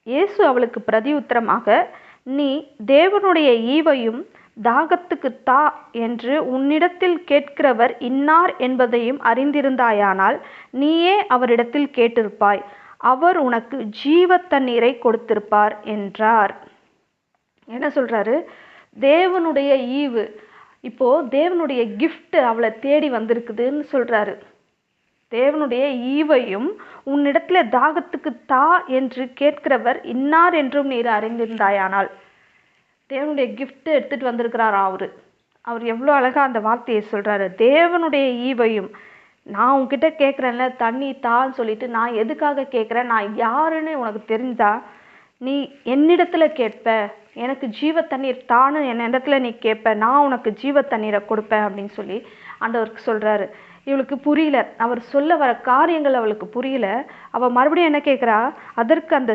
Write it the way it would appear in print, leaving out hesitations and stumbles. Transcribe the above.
இயேசு அவளுக்கு பிரதியுத்தரமாக, நீ தேவனுடைய ஈவையும் தாகத்துக்கு தா என்று உன்னிடத்தில் கேட்கிறவர் இன்னார் என்பதையும் அறிந்திருந்தாயானால் நீயே அவரிடத்தில் கேட்டிருப்பாய், அவர் உனக்கு ஜீவ தண்ணீரை கொடுத்திருப்பார் என்றார். என்ன சொல்றாரு? தேவனுடைய ஈவு, இப்போ தேவனுடைய கிஃப்ட் அவளை தேடி வந்திருக்குதுன்னு சொல்றாரு. தேவனுடைய ஈவையும் உன்னிடத்துல தாகத்துக்கு தா என்று கேட்கிறவர் இன்னார் என்றும் நீர் அறிந்திருந்தாயானால். தேவனுடைய கிஃப்ட் எடுத்துட்டு வந்திருக்கிறாரா அவர் எவ்வளோ அழகா அந்த வார்த்தையை சொல்றாரு. தேவனுடைய ஈவையும், நான் உன்கிட்ட கேட்குறேன்ல தண்ணி தான்னு சொல்லிட்டு, நான் எதுக்காக கேட்குறேன், நான் யாருன்னு உனக்கு தெரிஞ்சா நீ என்னிடத்துல கேட்ப, எனக்கு ஜீவ தண்ணீர் தான்னு என்னிடத்துல நீ கேட்ப, நான் உனக்கு ஜீவ தண்ணீரை கொடுப்பேன் அப்படின்னு சொல்லி ஆண்டவருக்கு சொல்றாரு. இவளுக்கு புரியல, அவர் சொல்ல வர காரியங்கள் அவளுக்கு புரியல. அவள் மறுபடியும் என்ன கேட்குறா? அதற்கு அந்த